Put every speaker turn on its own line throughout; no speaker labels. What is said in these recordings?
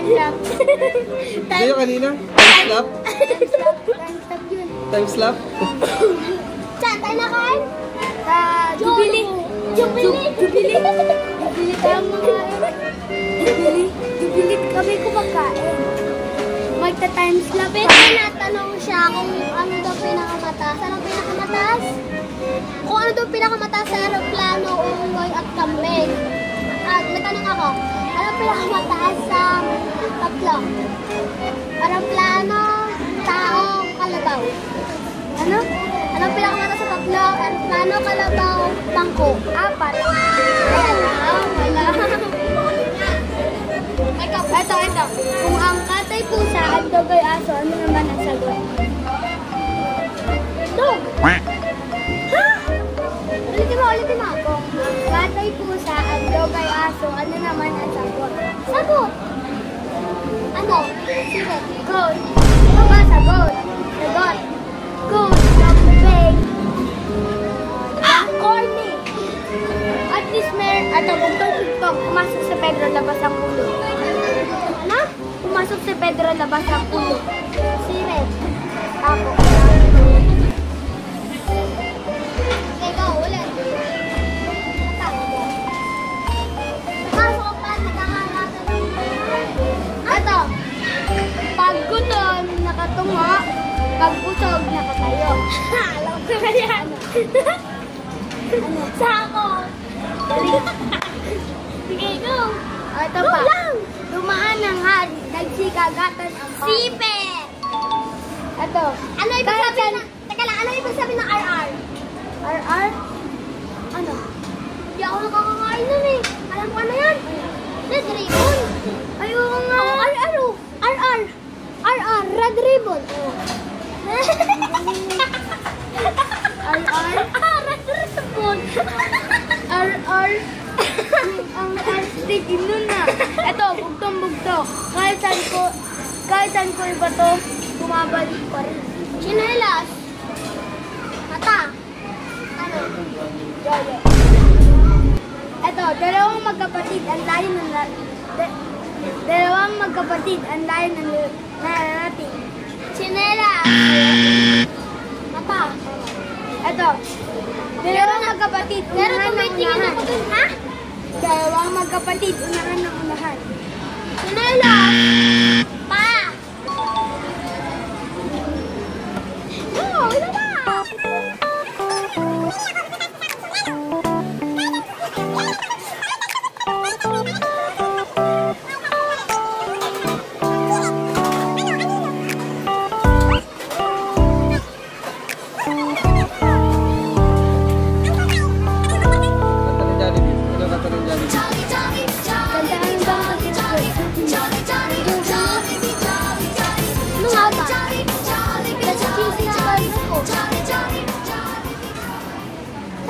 Time lap.
Hindi yung kanina? Time slap?
Time lap yun.
Time slap?
Saan tayo nakain? Jubilee. Jubilee tayo mga Jubilee kami kumakain. Magta-time slap. Pero natanong siya kung ano daw pinakamataas. Anong pinakamataas? Kung ano daw pinakamataas sa aeroplano, unggoy at kambing. At natanong ako, ano pinakamataas sa tatlo? Aeroplano, tao, kalabaw. Ano? Ano pinakamataas sa tatlo? Aeroplano, kalabaw, bangko. 4. Wala. Ito. Kung ang katay pusa at dogay aso, ano naman ang sagot? Dog! Ha? Ulitin mo. Kung katay pusa at dogay aso, ano naman ang sagot? Sagot! Ano? Sige. Goat. Ano ba sagot? Sagot. Goat. Kambing. Corny. At least bugtong-bugtong. Pumasok si Pedro, labas ang ulo. Ano? Pumasok si Pedro, labas ang ulo. Si Red. Ako. Okay, go. Ulit. Pasok pa, nakakalatan. Ito. Pag gutom, nakatungo. Pag busog, nakatayo. Alam ko na yan. Ano? Sako. Sige, go. Ito pa. Dumaan ng hari, nagsikagatan ang pang. Sipe! Ito. Ano ibig sabihin na? Teka lang, ano ibig sabihin ng RR? RR? Ano? Hindi ako nakakakain nun eh. Alam ko ano yan? Red ribbon. Ayoko nga. RR. Red ribbon. RR. Red ribbon. RR. Ang astig nun na. Ito, bugtong-bugtong. Kahit saan ko iba to, bumabalik pa rin. Chinelas. Mata. Ano? Yolo. Ito, dalawang magkapatid ang layo ng narating. Chinelas. Mata. Ito, dalawang magkapatid. Unahan ng unahan. Ha? Dalawang magkapatid, unahan ng unahan. Chinelas! Pa! Ito na!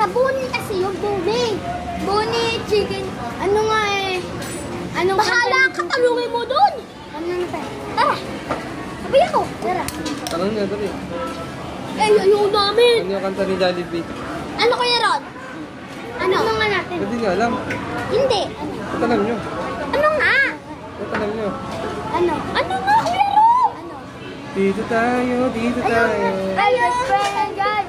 Sabuni kasi yung buni. Buni, chicken. Ano nga eh? Anong bahala ka, talungin mo doon. Ano na tayo? Tara. Sabi ako. Tara.
Tanong niya, dali.
Ayaw namin.
Ano yung kanta ni Jollibee?
Ano kaya Rod? Ano nga natin?
Hindi niya alam.
Hindi.
Tanong niyo.
Ano nga?
Tanong niyo.
Ano nga, Kuya Rod? Ano?
Dito tayo.
Ayos, friend, God.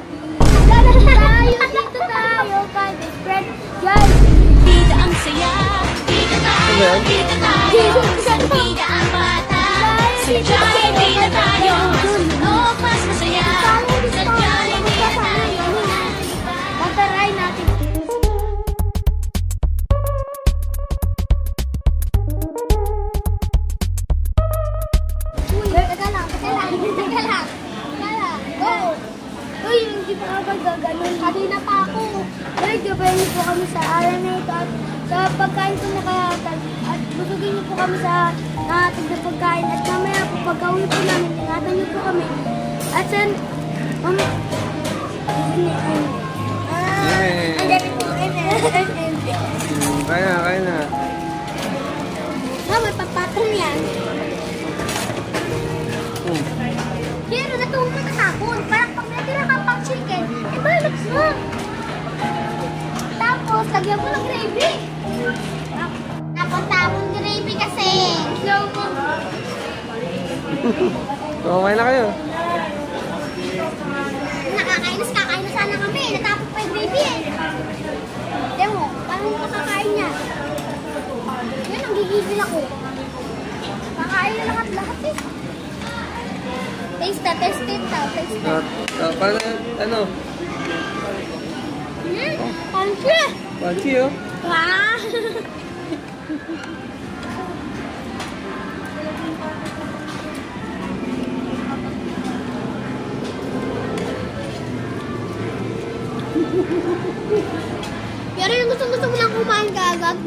Dito tayo, kay best friend, God.
Dito ang saya, dito tayo, dito tayo. Dito ang bata, sa Jollibee na tayo. Sunog, mas masaya, sa Jollibee na tayo.
Mataray natin. Teka lang. Go! Uy, hindi pa agad gaganon. Kanina pa ako. Uy, gabayan niyo po kami sa araw na ito at sa pagkain ko nakayatag. At busugin niyo po kami sa nakatag na pagkain. At mamaya po pagka-uwi po namin, ingatan niyo po kami. At san...
Kaya na.
May papatong yan. Pero natulog na tapon. Parang pag natira kang pang chicken, balot mo. Tapos, lagyan mo ng gravy. Tapon gravy kasi. Slow mo.
Okay na kayo.
Nakakainis, kakain na sana kami. Natapos pa yung gravy eh. Tignan mo, paano mo kakakain niya? Yan, ang gigigil ako. Kakain na lahat eh. Taste it daw, taste it.
Para ano?
Panchi!
Panchi oh.
Wow! Pero yung gusto mo lang kumain ka agad,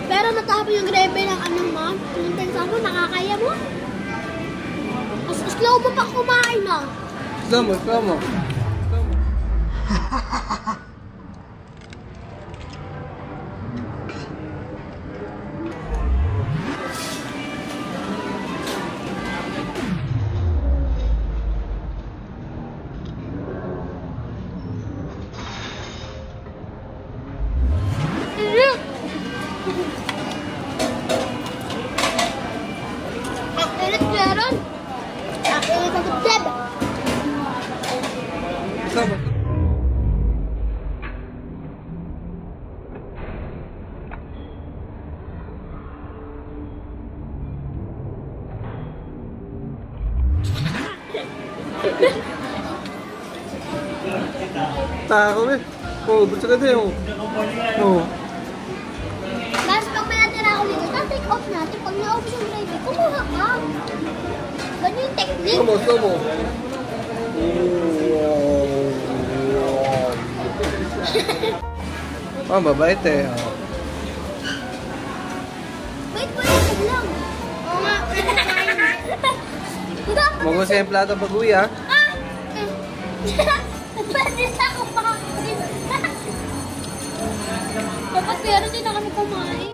pero natapos yung gravy ng ano mo, yung tensa mo, nakakaya mo. Slow mo pa kumain mo.
Slow mo.
Akilit meron. Akilit ang dib.
Slow mo. Tako eh. Oh, ba't ka din oh. Oh.
Guys, pag may natira ako dito, take off natin. Pag naubos yung gravy, kumuha ka. Ganyan yung technique.
Slow mo. Oh, mabait eh.
Wait, wag lang. Oo nga.
Magusa yung plato pag-uwi ah.
Pwede na ako pakain. Dapat pero din na kami kumain.